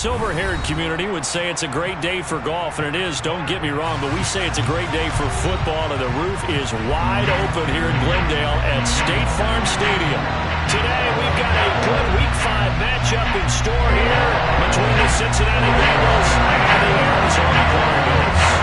silver-haired community would say it's a great day for golf, and it is, don't get me wrong, but we say it's a great day for football, and the roof is wide open here in Glendale at State Farm Stadium. Today, we've got a good Week 5 matchup in store here between the Cincinnati Bengals and the Arizona Cardinals.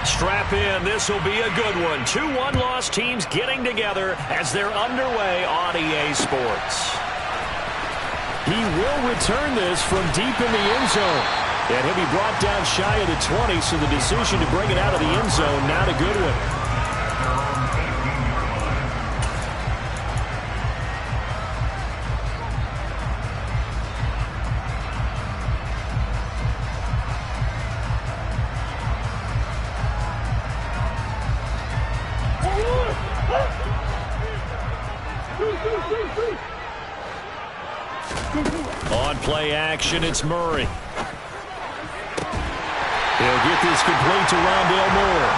Strap in. This will be a good one. 2 one-loss teams getting together as they're underway on EA Sports. He will return this from deep in the end zone. And he'll be brought down shy of the 20, so the decision to bring it out of the end zone, not a good one. On play action, it's Murray. He'll get this complete to Rondale Moore.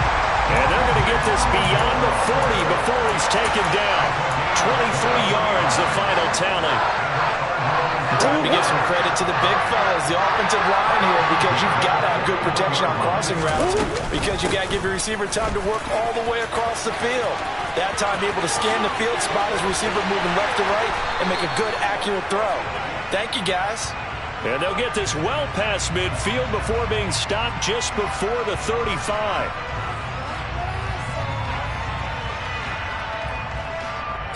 And they're going to get this beyond the 40 before he's taken down. 23 yards, the final tally. Time to give some credit to the big fellas, the offensive line here, because you've got to have good protection on crossing routes, because you got to give your receiver time to work all the way across the field. That time, be able to scan the field, spot his receiver moving left to right, and make a good, accurate throw. Thank you, guys. And they'll get this well past midfield before being stopped just before the 35.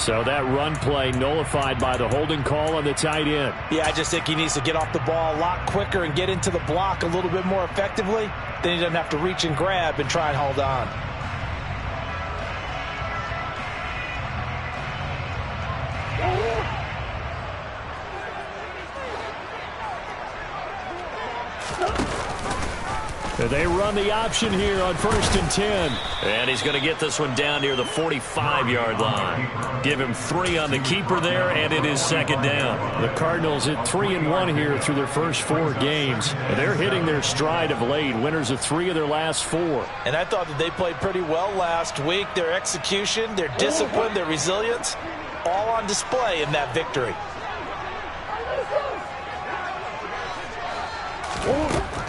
So that run play nullified by the holding call on the tight end. Yeah, I just think he needs to get off the ball a lot quicker and get into the block a little bit more effectively. Then he doesn't have to reach and grab and try and hold on. They run the option here on 1st and 10. And he's going to get this one down near the 45-yard line. Give him 3 on the keeper there, and it is 2nd down. The Cardinals at 3-1 here through their first 4 games. And they're hitting their stride of late, winners of 3 of their last 4. And I thought that they played pretty well last week. Their execution, their discipline, their resilience, all on display in that victory.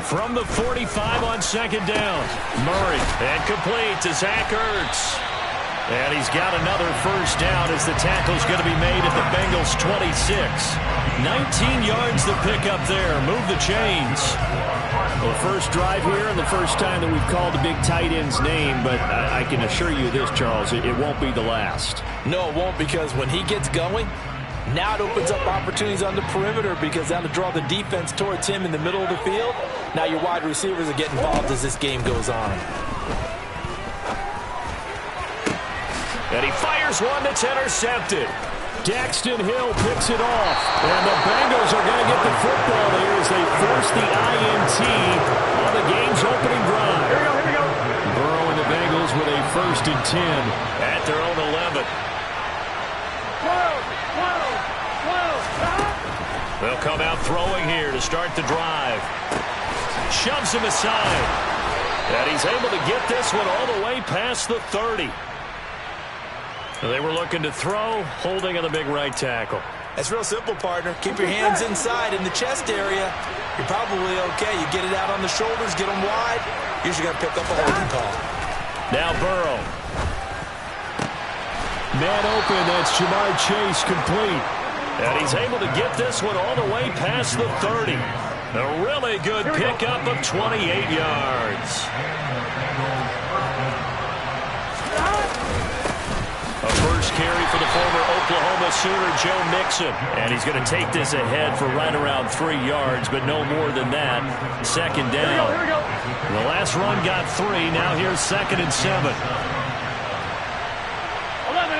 From the 45 on 2nd down. Murray, and complete to Zach Ertz. And he's got another first down as the tackle's going to be made at the Bengals 26. 19 yards to pick up there. Move the chains. Well, the first drive here and the first time that we've called the big tight end's name, but I can assure you this, Charles, it won't be the last. No, it won't, because when he gets going, now it opens up opportunities on the perimeter, because that'll draw the defense towards him in the middle of the field. Now your wide receivers are getting involved as this game goes on. And he fires one that's intercepted. Daxton Hill picks it off. And the Bengals are going to get the football here as they force the INT on the game's opening drive. Here we go. Burrow and the Bengals with a 1st and 10 at their own 11. They'll come out throwing here to start the drive. Shoves him aside. And he's able to get this one all the way past the 30. They were looking to throw, holding on the big right tackle. That's real simple, partner. Keep your hands inside in the chest area. You're probably okay. You get it out on the shoulders, get them wide. Usually going to pick up a holding call. Now Burrow. Man open, that's Jamar Chase complete. And he's able to get this one all the way past the 30. A really good pickup of 28 yards. A first carry for the former Oklahoma Sooner, Joe Mixon. And he's going to take this ahead for right around 3 yards, but no more than that. 2nd down. Here we go. The last run got 3. Now here's 2nd and 7. 11.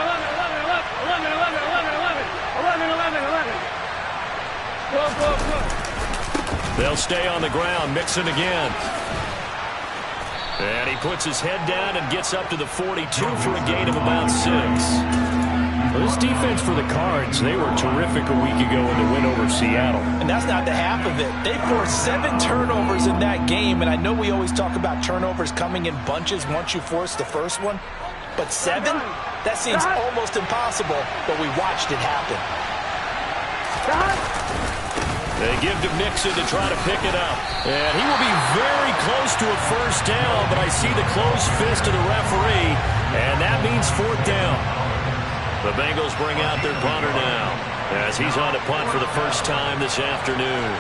They'll stay on the ground. Mixon again. And he puts his head down and gets up to the 42 for a gain of about 6. Well, this defense for the Cards, they were terrific a week ago in the win over Seattle. And that's not the half of it. They forced 7 turnovers in that game, and I know we always talk about turnovers coming in bunches once you force the first one, but 7? That seems almost impossible, but we watched it happen. They give to Mixon to try to pick it up. And he will be very close to a first down, but I see the closed fist of the referee, and that means 4th down. The Bengals bring out their punter now, as he's on to punt for the first time this afternoon.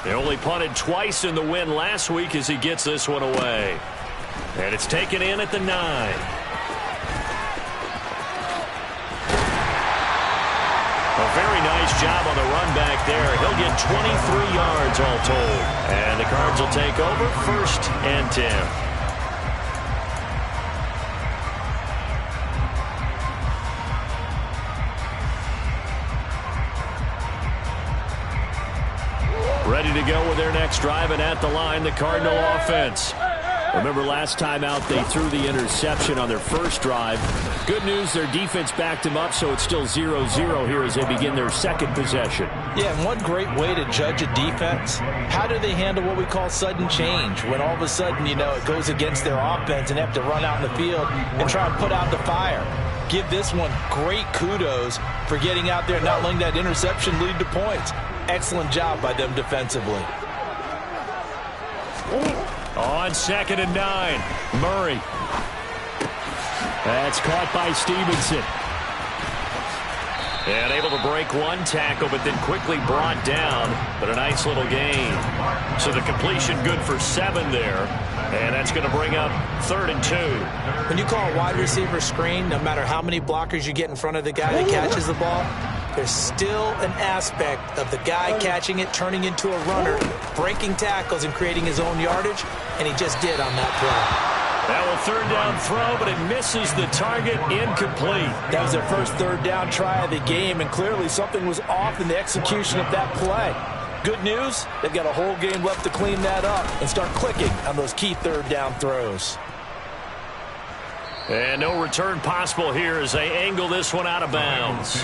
They only punted twice in the win last week as he gets this one away. And it's taken in at the 9. A very nice job on the run back there. He'll get 23 yards all told. And the Cards will take over 1st and 10. Ready to go with their next drive, and at the line, the Cardinal offense. Remember last time out, they threw the interception on their first drive. Good news, their defense backed them up, so it's still 0-0 here as they begin their second possession. Yeah, and one great way to judge a defense, how do they handle what we call sudden change? When all of a sudden, you know, it goes against their offense and they have to run out in the field and try and put out the fire. Give this one great kudos for getting out there and not letting that interception lead to points. Excellent job by them defensively. On 2nd and 9, Murray. That's caught by Stevenson. And able to break one tackle, but then quickly brought down. But a nice little gain. So the completion good for 7 there. And that's going to bring up 3rd and 2. When you call a wide receiver screen, no matter how many blockers you get in front of the guy that catches the ball, there's still an aspect of the guy catching it, turning into a runner, breaking tackles and creating his own yardage, and he just did on that play. That will 3rd down throw, but it misses the target, incomplete. That was their first 3rd down try of the game, and clearly something was off in the execution of that play. Good news, they've got a whole game left to clean that up and start clicking on those key 3rd down throws. And no return possible here as they angle this one out of bounds.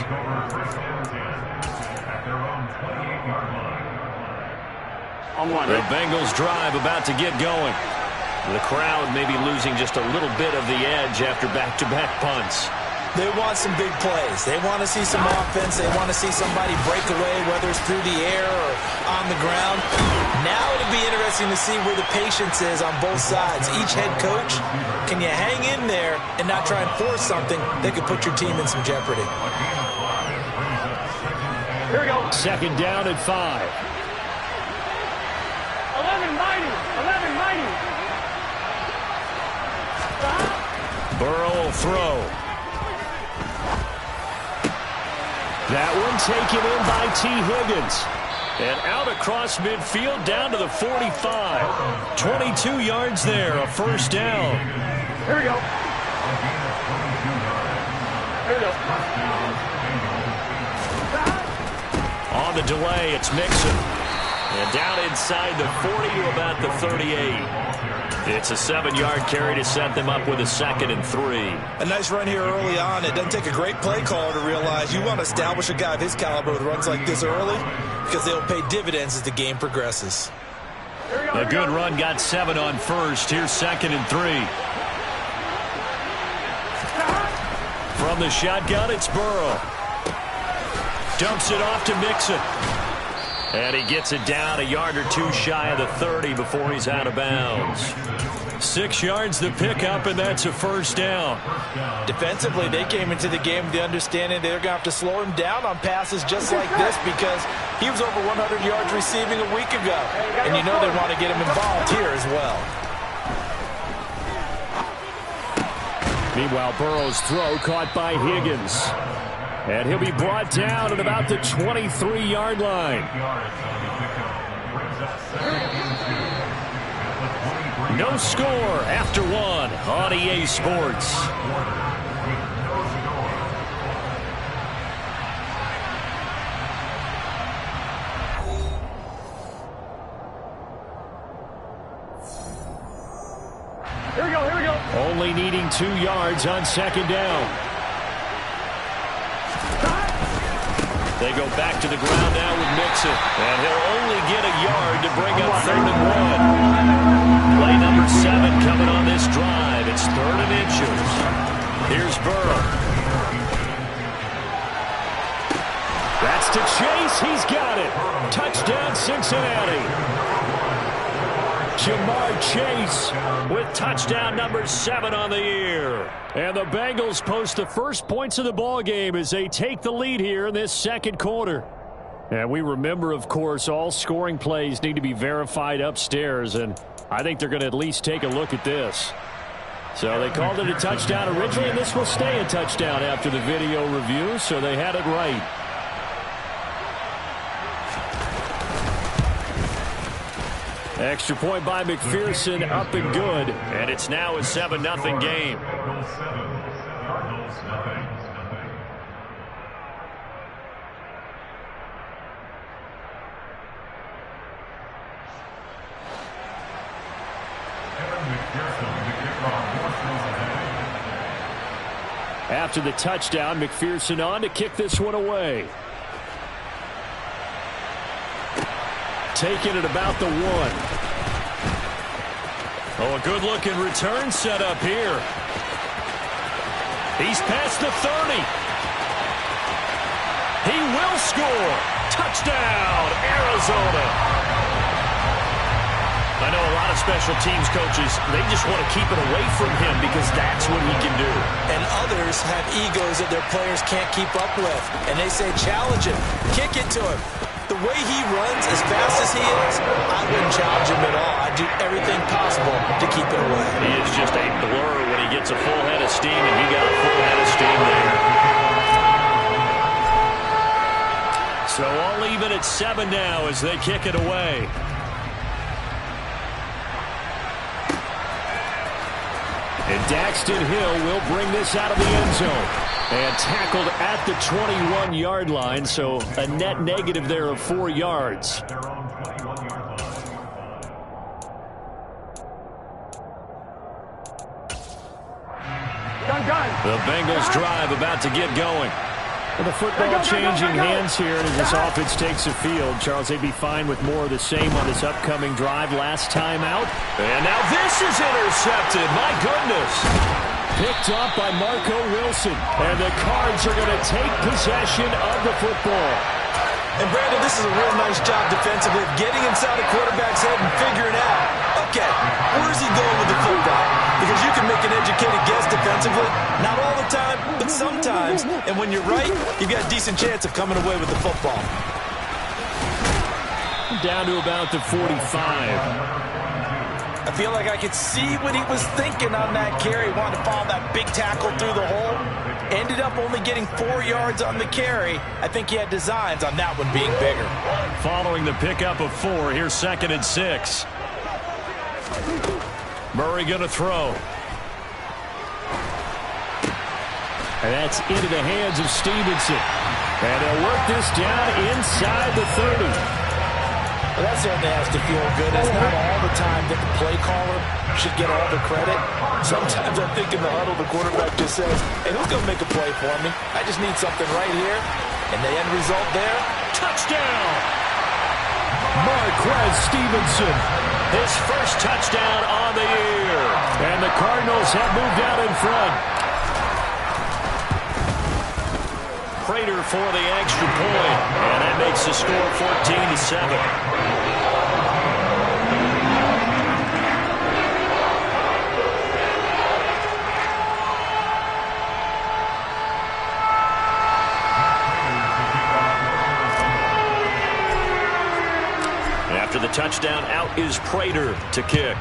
The Bengals drive about to get going. The crowd may be losing just a little bit of the edge after back-to-back punts. They want some big plays. They want to see some offense. They want to see somebody break away, whether it's through the air or on the ground. Now it'll be interesting to see where the patience is on both sides. Each head coach, can you hang in there and not try and force something that could put your team in some jeopardy? Here we go. 2nd down and 5. 11 mighty. Burrow will throw. That one taken in by T. Higgins. And out across midfield down to the 45. 22 yards there, a 1st down. Here we go. On the delay, it's Mixon. And down inside the 40 to about the 38. It's a 7-yard carry to set them up with a 2nd and 3. A nice run here early on. It doesn't take a great play caller to realize you want to establish a guy of his caliber with runs like this early because they'll pay dividends as the game progresses. A good run got 7 on 1st. Here's 2nd and 3. From the shotgun, it's Burrow. Dumps it off to Mixon. And he gets it down a yard or 2 shy of the 30 before he's out of bounds. 6 yards the pickup, and that's a 1st down. Defensively, they came into the game with the understanding they're going to have to slow him down on passes just like this because he was over 100 yards receiving a week ago. And you know they want to get him involved here as well. Meanwhile, Burrow's throw caught by Higgins. And he'll be brought down at about the 23-yard line. No score after 1 on EA Sports. only needing 2 yards on second down. They go back to the ground now with Mixon. And he'll only get a yard to bring up 3rd and 1. Play number 7 coming on this drive. It's 3rd and inches. Here's Burrow. That's to Chase. He's got it. Touchdown, Cincinnati. Jamar Chase with touchdown number 7 on the year. And the Bengals post the first points of the ball game as they take the lead here in this second quarter. And we remember, of course, all scoring plays need to be verified upstairs, and I think they're going to at least take a look at this. So they called it a touchdown originally, and this will stay a touchdown after the video review, so they had it right. Extra point by McPherson, up and good. And it's now a 7-0 game. After the touchdown, McPherson on to kick this one away. Taking it about the 1. Oh, a good-looking return set up here. He's past the 30. He will score. Touchdown, Arizona. I know a lot of special teams coaches, they just want to keep it away from him because that's what he can do. And others have egos that their players can't keep up with. And they say, challenge him. Kick it to him. The way he runs as fast as he is, I wouldn't challenge him at all. I'd do everything possible to keep it away. He is just a blur when he gets a full head of steam, and you got a full head of steam there. So all even at 7 now as they kick it away. And Daxton Hill will bring this out of the end zone. And tackled at the 21-yard line, so a net negative there of 4 yards. The Bengals drive about to get going. Well, the football changing hands here as this offense takes the field. Charles, they'd be fine with more of the same on this upcoming drive last time out. And now this is intercepted. My goodness. Picked off by Marco Wilson. And the Cards are going to take possession of the football. And Brandon, this is a real nice job defensively of getting inside the quarterback's head and figuring out, okay, where's he going with the football? Because you can make an educated guess defensively. Not all the time, but sometimes. And when you're right, you've got a decent chance of coming away with the football. Down to about the 45. I feel like I could see what he was thinking on that carry. Wanted to follow that big tackle through the hole. Ended up only getting 4 yards on the carry. I think he had designs on that one being bigger. Following the pickup of 4, here's 2nd and 6. Murray going to throw. And that's into the hands of Stevenson. And they'll work this down inside the 30. Well, that certainly has to feel good. It's not all the time that the play caller should get all the credit. Sometimes I think in the huddle, the quarterback just says, hey, who's going to make a play for me? I just need something right here. And the end result there, touchdown! Marquez Stevenson, his first touchdown on the year. And the Cardinals have moved out in front. Prater for the extra point, and that makes the score 14-7. After the touchdown, out is Prater to kick.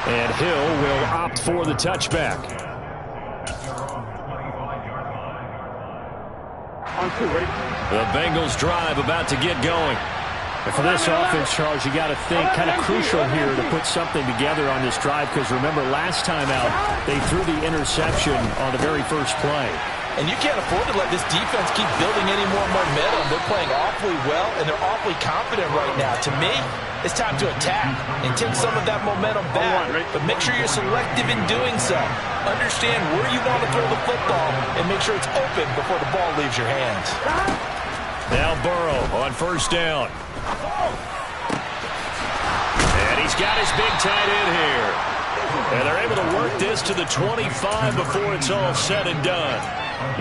And Hill will opt for the touchback. The Bengals drive about to get going. And for this offense, Charles, you got to think kind of crucial here to put something together on this drive because remember last time out, they threw the interception on the very first play. And you can't afford to let this defense keep building any more momentum. They're playing awfully well, and they're awfully confident right now. To me, it's time to attack and take some of that momentum back. But make sure you're selective in doing so. Understand where you want to throw the football and make sure it's open before the ball leaves your hands. Now Burrow on first down. And he's got his big tight end here. And they're able to work this to the 25 before it's all said and done.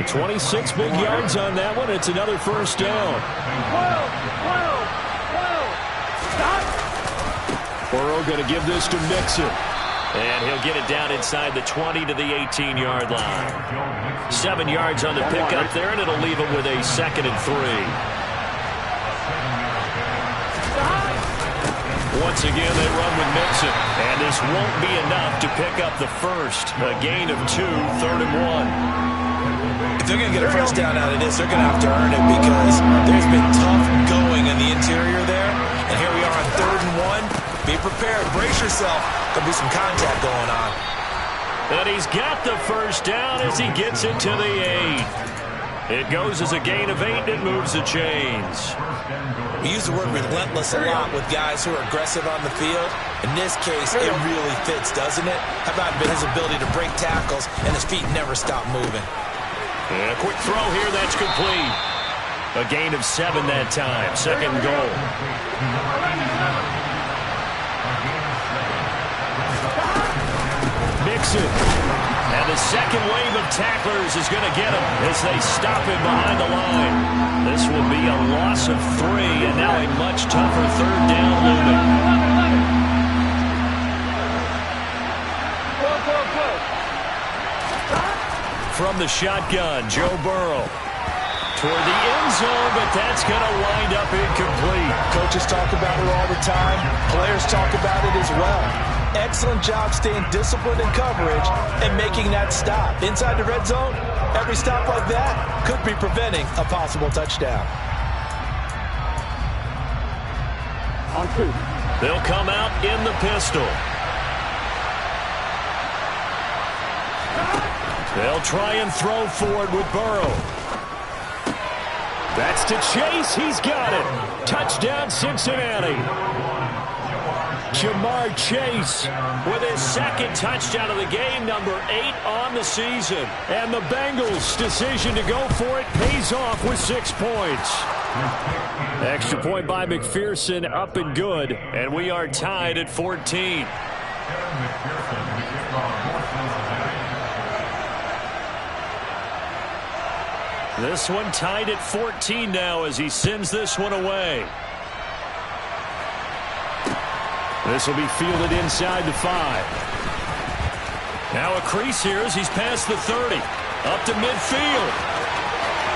26 big yards on that one. It's another first down. 12. Stop. Burrow going to give this to Mixon. And he'll get it down inside the 20 to the 18-yard line. 7 yards on the pickup there, and it'll leave him with a 2nd and 3. Once again, they run with Mixon. And this won't be enough to pick up the first. A gain of 2, 3rd and 1. If they're going to get a first down out of this, they're going to have to earn it because there's been tough going in the interior there. And here we are on 3rd and 1. Be prepared. Brace yourself. There'll be some contact going on. And he's got the first down as he gets it to the 8. It goes as a gain of 8 and moves the chains. We use the word relentless a lot with guys who are aggressive on the field. In this case, it really fits, doesn't it? How about his ability to break tackles and his feet never stop moving? And a quick throw here, that's complete. A gain of 7 that time. 2nd goal. Mixon. And the second wave of tacklers is going to get him as they stop him behind the line. This will be a loss of 3, and now a much tougher 3rd down looming. From the shotgun, Joe Burrow. Toward the end zone, but that's going to wind up incomplete. Coaches talk about it all the time. Players talk about it as well. Excellent job staying disciplined in coverage and making that stop. Inside the red zone, every stop like that could be preventing a possible touchdown. On 2. They'll come out in the pistol. They'll try and throw forward with Burrow. That's to Chase. He's got it. Touchdown, Cincinnati. Jamar Chase with his 2nd touchdown of the game, number 8 on the season. And the Bengals' decision to go for it pays off with 6 points. Extra point by McPherson, up and good. And we are tied at 14. This one tied at 14 now as he sends this one away. This will be fielded inside the 5. Now a crease here as he's past the 30. Up to midfield.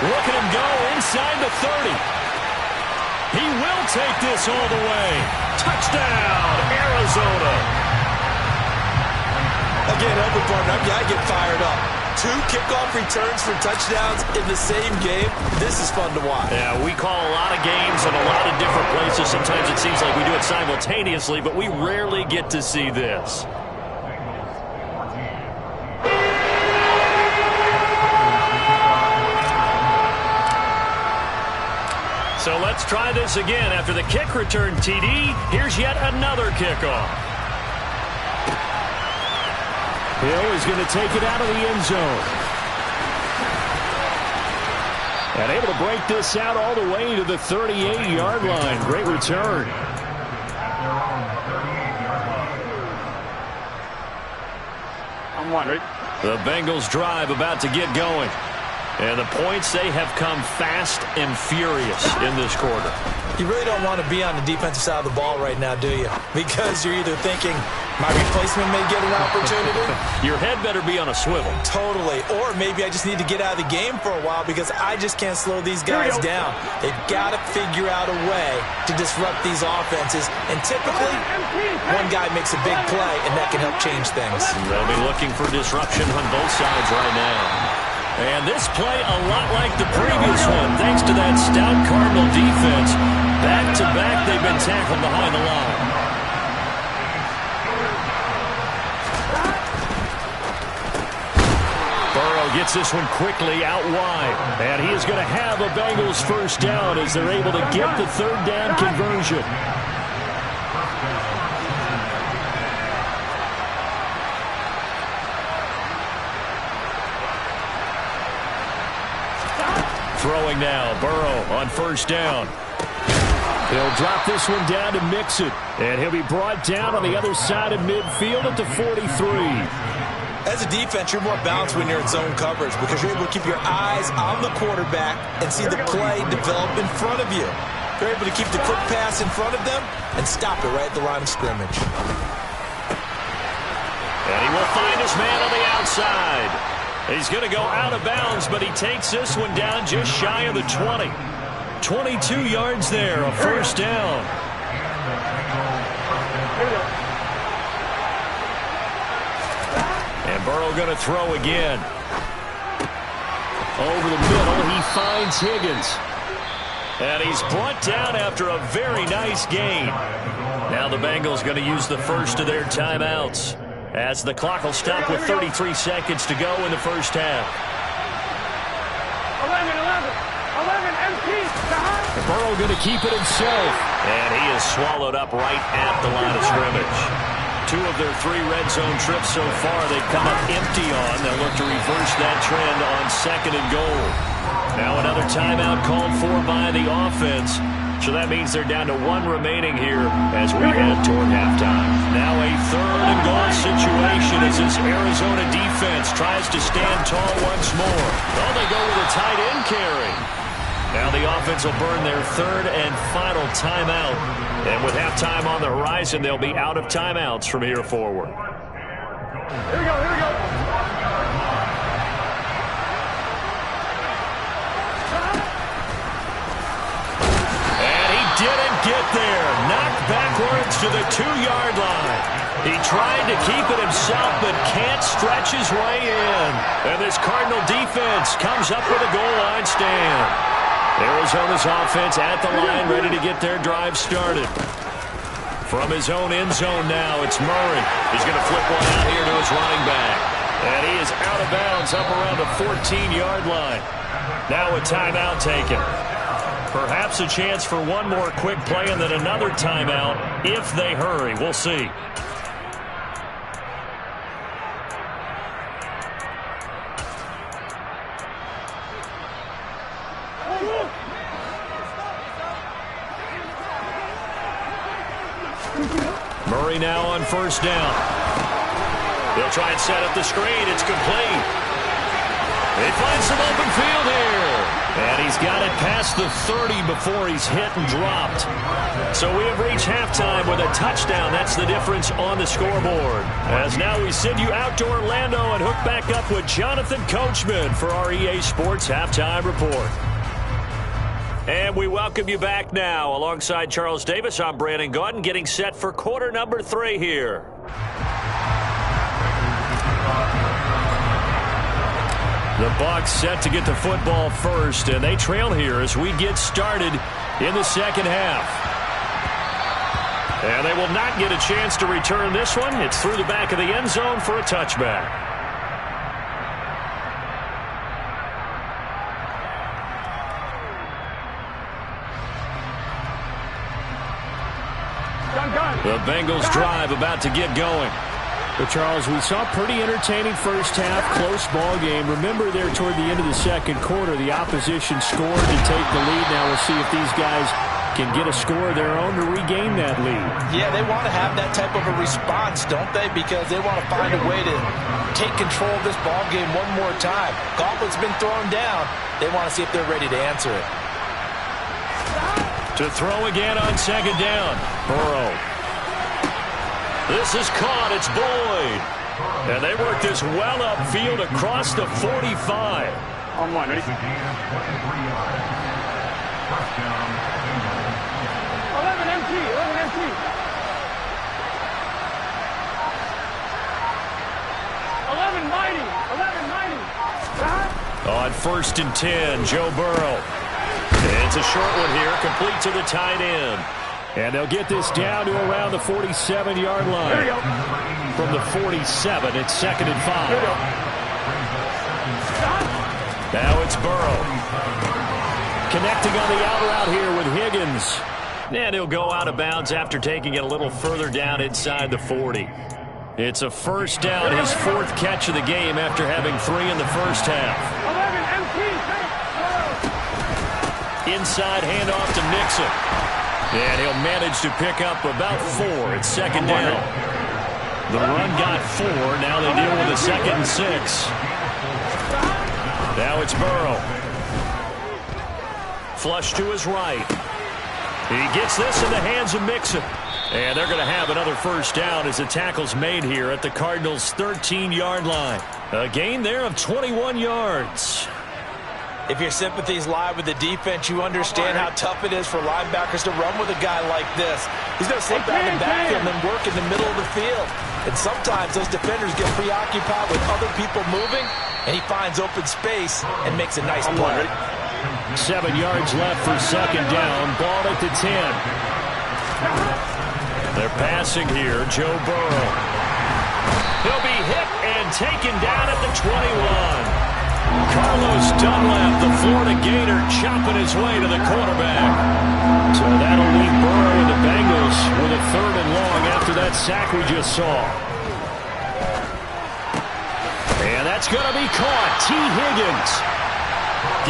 Look at him go inside the 30. He will take this all the way. Touchdown, Arizona. Again, open partner, I gotta get fired up. 2 kickoff returns for touchdowns in the same game. This is fun to watch. Yeah, we call a lot of games in a lot of different places. Sometimes it seems like we do it simultaneously, but we rarely get to see this. So let's try this again. After the kick return TD, here's yet another kickoff. Hill is going to take it out of the end zone. And able to break this out all the way to the 38-yard line. Great return. I'm wondering. The Bengals drive about to get going. And the points, they have come fast and furious in this quarter. You really don't want to be on the defensive side of the ball right now, do you? Because you're either thinking, my replacement may get an opportunity. Your head better be on a swivel. Totally. Or maybe I just need to get out of the game for a while because I just can't slow these guys down. They've got to figure out a way to disrupt these offenses. And typically, one guy makes a big play, and that can help change things. They'll be looking for disruption on both sides right now. And this play a lot like the previous one, thanks to that stout Cardinal defense. Back-to-back, they've been tackled behind the line. Burrow gets this one quickly out wide. And he is going to have a Bengals first down as they're able to get the third down conversion. Throwing now, Burrow on first down. He'll drop this one down to Mixon. And he'll be brought down on the other side of midfield at the 43. As a defense, you're more balanced when you're in zone coverage because you're able to keep your eyes on the quarterback and see the play develop in front of you. You're able to keep the quick pass in front of them and stop it right at the line of scrimmage. And he will find his man on the outside. He's going to go out of bounds, but he takes this one down just shy of the 20. 22 yards there, a first down. And Burrow going to throw again. Over the middle, he finds Higgins. And he's brought down after a very nice gain. Now the Bengals going to use the first of their timeouts, as the clock will stop with 33 seconds to go in the first half. 11 empty. Burrow going to keep it himself. And he is swallowed up right at the line of scrimmage. 2 of their 3 red zone trips so far they've come up empty on. They'll look to reverse that trend on 2nd and goal. Now another timeout called for by the offense. So that means they're down to 1 remaining here as we head toward halftime. Now a 3rd and goal situation as this Arizona defense tries to stand tall once more. Oh, they go with a tight end carry. Now the offense will burn their 3rd and final timeout. And with halftime on the horizon, they'll be out of timeouts from here forward. Here we go. And he didn't get there. Knocked backwards to the 2-yard line. He tried to keep it himself, but can't stretch his way in. And this Cardinal defense comes up with a goal line stand. Arizona's offense at the line, ready to get their drive started. From his own end zone now, it's Murray. He's going to flip one out here to his running back. And he is out of bounds up around the 14-yard line. Now a timeout taken. Perhaps a chance for one more quick play and then another timeout if they hurry. We'll see. Murray now on first down. They'll try and set up the screen. It's complete. They find some open field here. And he's got it past the 30 before he's hit and dropped. So we have reached halftime with a touchdown. That's the difference on the scoreboard. As now we send you out to Orlando and hook back up with Jonathan Coachman for our EA Sports Halftime Report. And we welcome you back now. Alongside Charles Davis, I'm Brandon Gaudin, getting set for quarter number 3 here. The Bucs set to get the football first, and they trail here as we get started in the second half. And they will not get a chance to return this one. It's through the back of the end zone for a touchback. The Bengals drive about to get going. But, Charles, we saw a pretty entertaining first half, close ball game. Remember there toward the end of the second quarter, the opposition scored to take the lead. Now we'll see if these guys can get a score of their own to regain that lead. Yeah, they want to have that type of a response, don't they? Because they want to find a way to take control of this ball game one more time. Gauntlet's been thrown down. They want to see if they're ready to answer it. To throw again on second down. Burrow. This is caught. It's Boyd. And they work this well upfield across the 45. On 1, ready? 11 empty. 11 empty. 11 mighty. 11 mighty. On 1st and 10, Joe Burrow. It's a short one here, complete to the tight end. And they'll get this down to around the 47-yard line. There you go. From the 47, it's 2nd and 5. There you go. Now it's Burrow. Connecting on the out route here with Higgins. And he'll go out of bounds after taking it a little further down inside the 40. It's a first down, his fourth catch of the game after having 3 in the first half. 11 MT. Inside handoff to Nixon. And he'll manage to pick up about 4. It's second down. The run got 4. Now they deal with a 2nd and 6. Now it's Burrow. Flush to his right. He gets this in the hands of Mixon. And they're going to have another first down as the tackle's made here at the Cardinals' 13-yard line. A gain there of 21 yards. If your sympathies lie with the defense, you understand how tough it is for linebackers to run with a guy like this. He's going to slip out of the backfield and then work in the middle of the field. And sometimes those defenders get preoccupied with other people moving, and he finds open space and makes a nice play. 7 yards left for second down. Ball at the 10. They're passing here. Joe Burrow. He'll be hit and taken down at the 21. Carlos Dunlap, the Florida Gator, chopping his way to the quarterback. So that'll leave Burrow and the Bengals with a 3rd and long after that sack we just saw. And that's going to be caught. T. Higgins.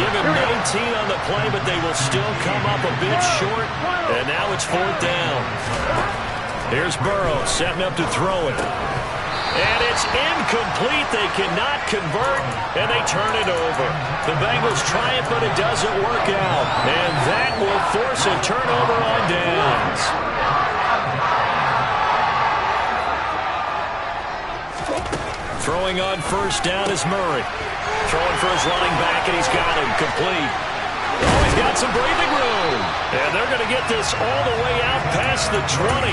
Give him 19 on the play, but they will still come up a bit short. And now it's 4th down. Here's Burrow setting up to throw it. And it's incomplete. They cannot convert, and they turn it over. The Bengals try it, but it doesn't work out. And that will force a turnover on downs. Throwing on first down is Murray. Throwing for his running back, and he's got him complete. Oh, he's got some breathing room. And they're going to get this all the way out past the 20.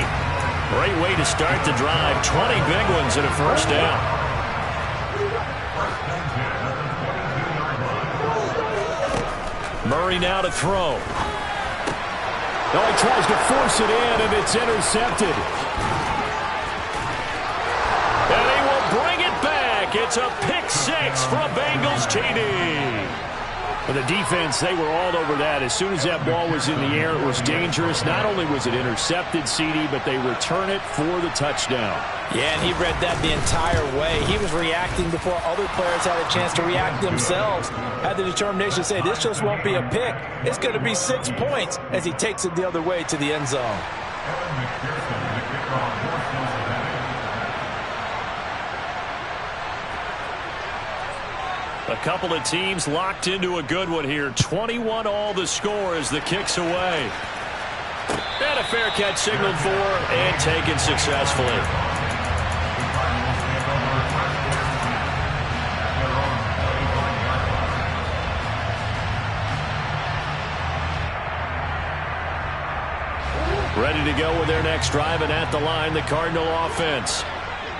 Great way to start the drive. 20 big ones and a first down. Murray now to throw. Oh, he tries to force it in, and it's intercepted. And he will bring it back. It's a pick 6 for a Bengals TD. For the defense, they were all over that. As soon as that ball was in the air, it was dangerous. Not only was it intercepted, CD, but they return it for the touchdown. Yeah, and he read that the entire way. He was reacting before other players had a chance to react themselves. Had the determination to say, this just won't be a pick. It's going to be 6 points as he takes it the other way to the end zone. A couple of teams locked into a good one here. 21 all the score as the kick's away. And a fair catch signaled for and taken successfully. Ready to go with their next drive, and at the line, the Cardinal offense.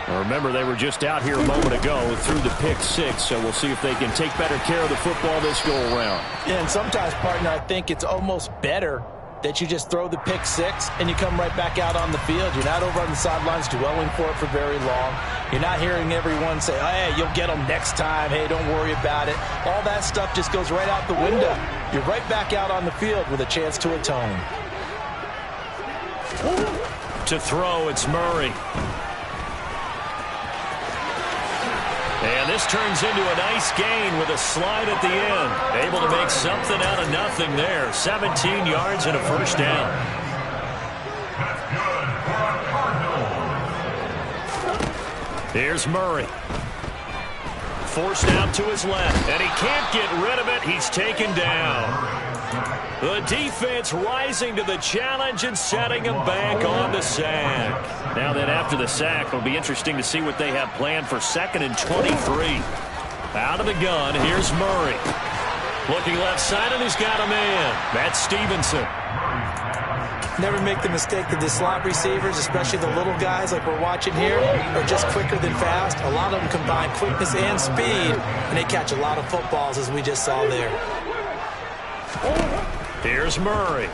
Now remember, they were just out here a moment ago through the pick 6, so we'll see if they can take better care of the football this go-around. Yeah, and sometimes, partner, I think it's almost better that you just throw the pick 6 and you come right back out on the field. You're not over on the sidelines dwelling for it for very long. You're not hearing everyone say, oh, hey, you'll get them next time. Hey, don't worry about it. All that stuff just goes right out the window. You're right back out on the field with a chance to atone. To throw, it's Murray. And this turns into a nice gain with a slide at the end. Able to make something out of nothing there. 17 yards and a first down. Here's Murray. Forced out to his left, and he can't get rid of it. He's taken down. The defense rising to the challenge and setting him back on the sack. Now then, after the sack, it'll be interesting to see what they have planned for 2nd and 23. Out of the gun, here's Murray. Looking left side, and he's got a man. That's Stevenson. Never make the mistake that the slot receivers, especially the little guys like we're watching here, are just quicker than fast. A lot of them combine quickness and speed, and they catch a lot of footballs, as we just saw there. Here's Murray.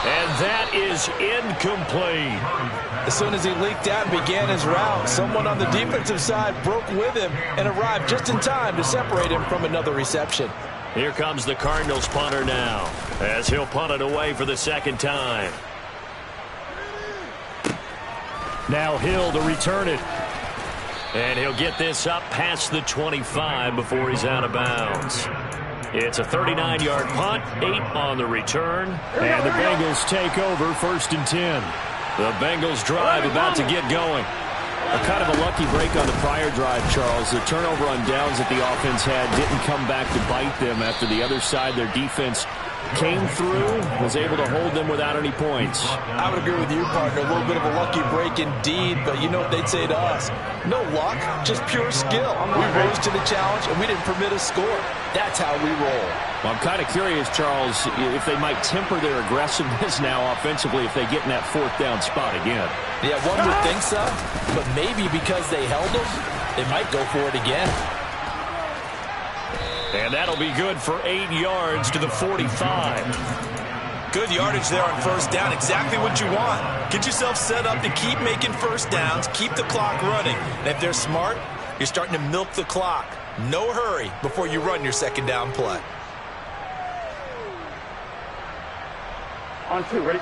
And that is incomplete. As soon as he leaked out and began his route, someone on the defensive side broke with him and arrived just in time to separate him from another reception. Here comes the Cardinals punter now, as he'll punt it away for the second time. Now Hill to return it. And he'll get this up past the 25 before he's out of bounds. It's a 39-yard punt, 8 on the return. And the Bengals take over, 1st and 10. The Bengals drive about to get going. A kind of a lucky break on the prior drive, Charles. The turnover on downs that the offense had didn't come back to bite them after the other side. Their defense came through, was able to hold them without any points. I would agree with you, partner. A little bit of a lucky break indeed, but you know what they'd say to us? No luck, just pure skill. We rose to the challenge, and we didn't permit a score. That's how we roll. Well, I'm kind of curious, Charles, if they might temper their aggressiveness now offensively if they get in that 4th down spot again. Yeah, one would think so, but maybe because they held them, they might go for it again. And that'll be good for 8 yards to the 45. Good yardage there on 1st down. Exactly what you want. Get yourself set up to keep making 1st downs, keep the clock running. And if they're smart, you're starting to milk the clock. No hurry before you run your 2nd down play. On 2, ready?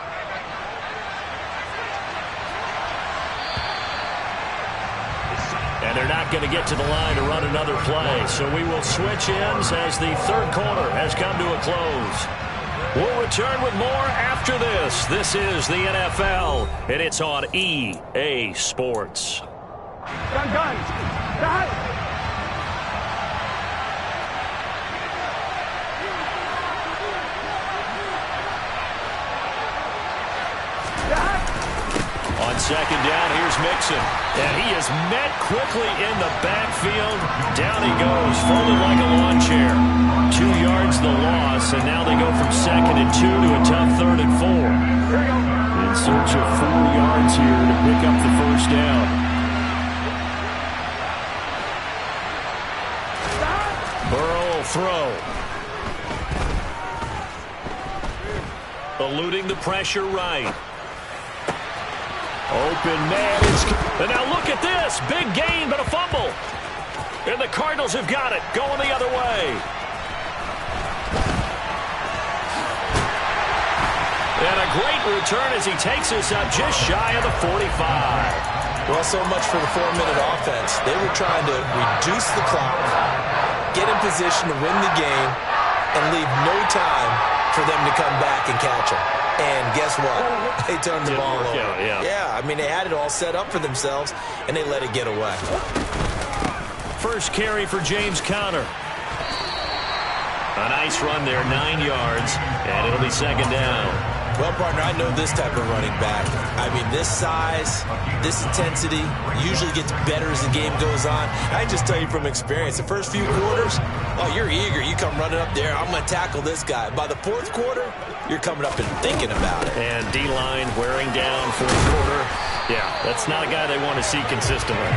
And they're not going to get to the line to run another play. So we will switch ends as the 3rd quarter has come to a close. We'll return with more after this. This is the NFL, and it's on EA Sports. Gun. On 2nd down, here's Mixon. And he is met quickly in the backfield. Down he goes, folded like a lawn chair. 2 yards the loss, and now they go from 2nd and 2 to a tough 3rd and 4. In search of 4 yards here to pick up the 1st down. Burrow will throw. Eluding the pressure right. Open man. And now look at this. Big gain, but a fumble. And the Cardinals have got it. Going the other way. And a great return as he takes us up just shy of the 45. Well, so much for the 4-minute offense. They were trying to reduce the clock, get in position to win the game, and leave no time for them to come back and catch them. And guess what? They turned the ball over. Yeah, I mean, they had it all set up for themselves, and they let it get away. First carry for James Conner. A nice run there, 9 yards, and it'll be 2nd down. Well, partner, I know this type of running back. I mean, this size, this intensity usually gets better as the game goes on. I just tell you from experience, the first few quarters, oh, you're eager. You come running up there, I'm going to tackle this guy. By the 4th quarter, you're coming up and thinking about it. And D-line wearing down 4th quarter. Yeah, that's not a guy they want to see consistently.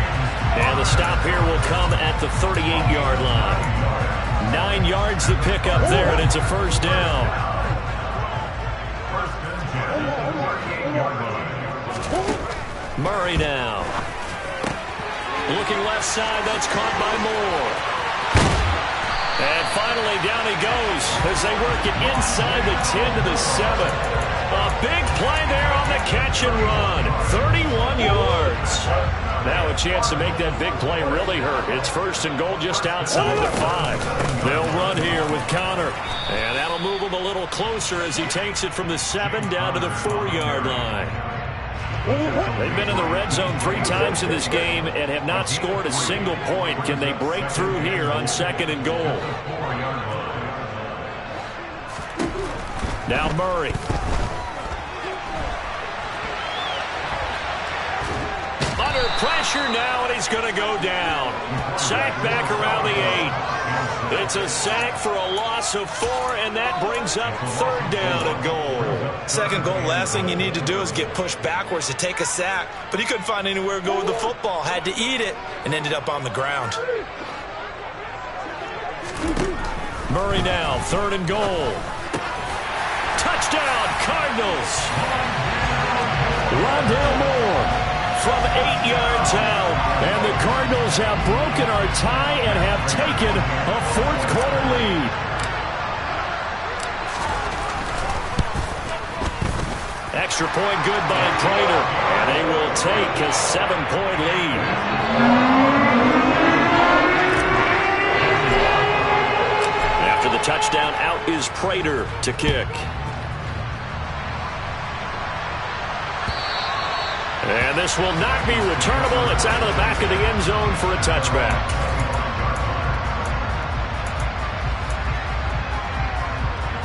And the stop here will come at the 38-yard line. 9 yards to pick up there, and it's a 1st down. Murray now. Looking left side, that's caught by Moore. And finally down he goes as they work it inside the 10 to the 7. A big play there on the catch and run. 31 yards. Now a chance to make that big play really hurt. It's 1st and goal just outside the 5. They'll run here with Conner. And that'll move him a little closer as he takes it from the 7 down to the 4-yard line. They've been in the red zone 3 times in this game and have not scored a single point. Can they break through here on 2nd and goal? Now Murray. Under pressure now, and he's going to go down. Sack back around the 8. It's a sack for a loss of 4, and that brings up 3rd down and goal. 2nd goal, last thing you need to do is get pushed backwards to take a sack. But he couldn't find anywhere to go with the football. Had to eat it and ended up on the ground. Murray now, 3rd and goal. Touchdown, Cardinals. Rondale Moore from 8 yards out. And the Cardinals have broken our tie and have taken a fourth-quarter lead. Extra point good by Prater. And they will take a 7-point lead. After the touchdown, out is Prater to kick. And this will not be returnable. It's out of the back of the end zone for a touchback.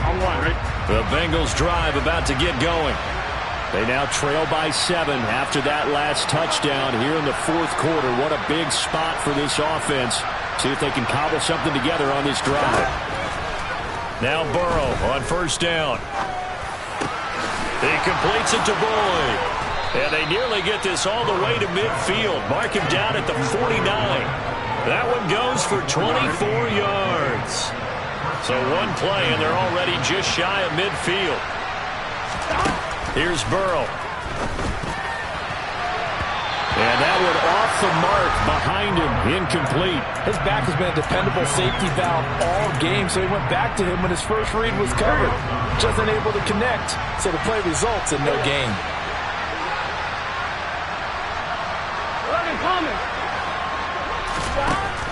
On one, right? The Bengals drive about to get going. They now trail by 7 after that last touchdown here in the fourth quarter. What a big spot for this offense. See if they can cobble something together on this drive. Now Burrow on first down. He completes it to Boyd. And they nearly get this all the way to midfield. Mark him down at the 49. That one goes for 24 yards. So one play, and they're already just shy of midfield. Here's Burrow. And that one off the mark behind him. Incomplete. His back has been a dependable safety valve all game, so he went back to him when his first read was covered. Just unable to connect, so the play results in no gain.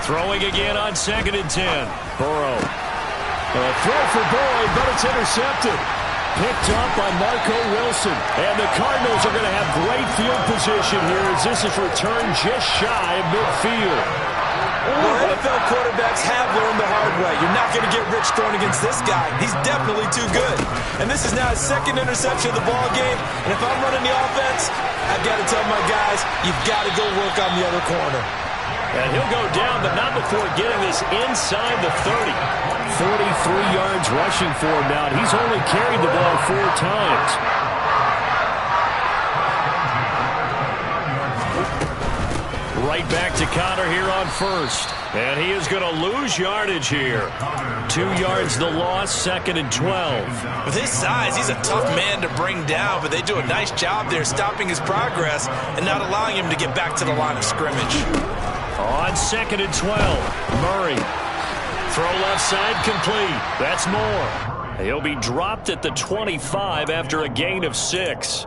Throwing again on 2nd and 10. Burrow. A throw for Boyd, but it's intercepted. Picked up by Marco Wilson. And the Cardinals are going to have great field position here as this is returned just shy of midfield. Well, NFL quarterbacks have learned the hard way. You're not going to get rich throwing against this guy. He's definitely too good. And this is now his second interception of the ball game. And if I'm running the offense, I've got to tell my guys, you've got to go work on the other corner. And he'll go down, but not before getting this inside the 30. 43 yards rushing for him now, and he's only carried the ball 4 times. Right back to Connor here on first. And he is going to lose yardage here. 2 yards the loss, 2nd and 12. With his size, he's a tough man to bring down, but they do a nice job there stopping his progress and not allowing him to get back to the line of scrimmage. On 2nd and 12, Murray. Throw left side complete. That's Moore. He'll be dropped at the 25 after a gain of 6.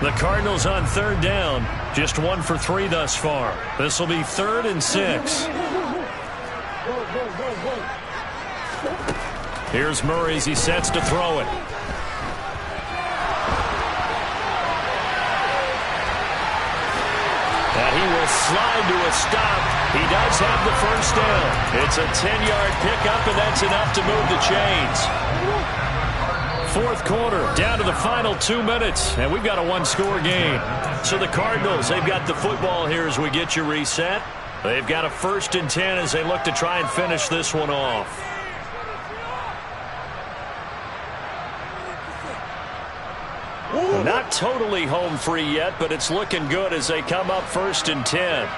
The Cardinals on 3rd down. Just 1 for 3 thus far. This will be 3rd and 6. Here's Murray as he sets to throw it. And he will slide to a stop. He does have the first down. It's a 10-yard pickup, and that's enough to move the chains. Fourth quarter, down to the final 2 minutes, and we've got a 1-score game. So the Cardinals, they've got the football here as we get you reset. They've got a 1st and 10 as they look to try and finish this one off. Not totally home free yet, but it's looking good as they come up 1st and 10.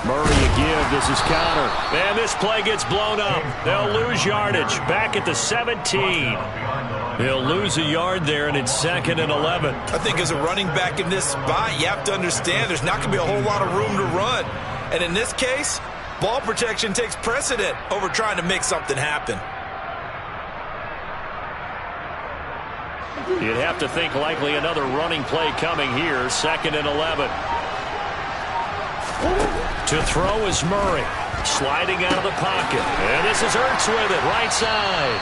Murray again. This is Connor. And this play gets blown up. They'll lose yardage. Back at the 17. They'll lose a yard there, and it's 2nd and 11. I think as a running back in this spot, you have to understand there's not going to be a whole lot of room to run. And in this case, ball protection takes precedent over trying to make something happen. You'd have to think likely another running play coming here. 2nd and 11. To throw is Murray. Sliding out of the pocket. And this is Ertz with it, right side.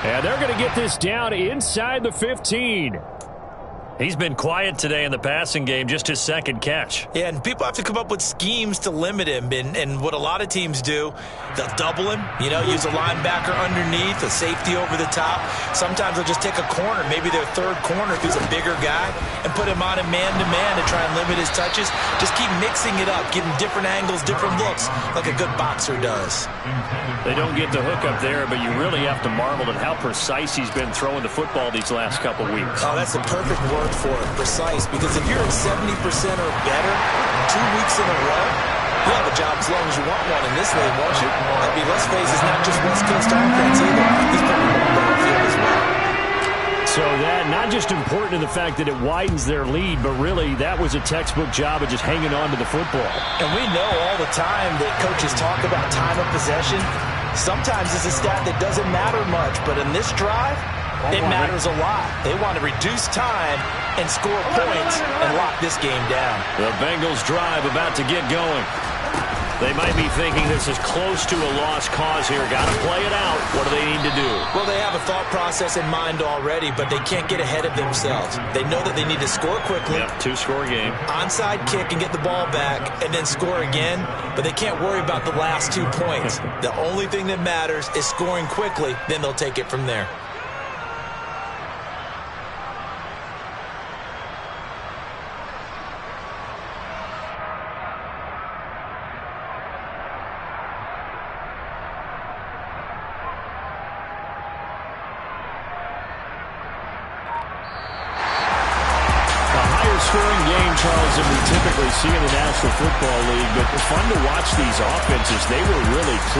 And they're going to get this down inside the 15. He's been quiet today in the passing game, just his 2nd catch. Yeah, and people have to come up with schemes to limit him. And what a lot of teams do, they'll double him, use a linebacker underneath, a safety over the top. Sometimes they'll just take a corner, maybe their 3rd corner if he's a bigger guy, and put him on a man-to-man to try and limit his touches. Just keep mixing it up, giving different angles, different looks, like a good boxer does. They don't get the hook up there, but you really have to marvel at how precise he's been throwing the football these last couple weeks. Oh, that's the perfect word for it, precise, because if you're at 70% or better 2 weeks in a row, you'll have a job as long as you want one in this league, won't you? I mean, let's face it, it's not just West Coast offense either. He's putting the ball downfield as well. Yeah, not just important in the fact that it widens their lead, but really that was a textbook job of just hanging on to the football. And we know all the time that coaches talk about time of possession. Sometimes it's a stat that doesn't matter much, but in this drive, it matters a lot. They want to reduce time and score points and lock this game down. The Bengals drive about to get going. They might be thinking this is close to a lost cause here. Got to play it out. What do they need to do? Well, they have a thought process in mind already, but they can't get ahead of themselves. They know that they need to score quickly. Yep, two-score game. Onside kick and get the ball back and then score again, but they can't worry about the last 2 points. The only thing that matters is scoring quickly, then they'll take it from there. Scoring game, Charles, that we typically see in the National Football League, but it's fun to watch these offenses. They were really clicking.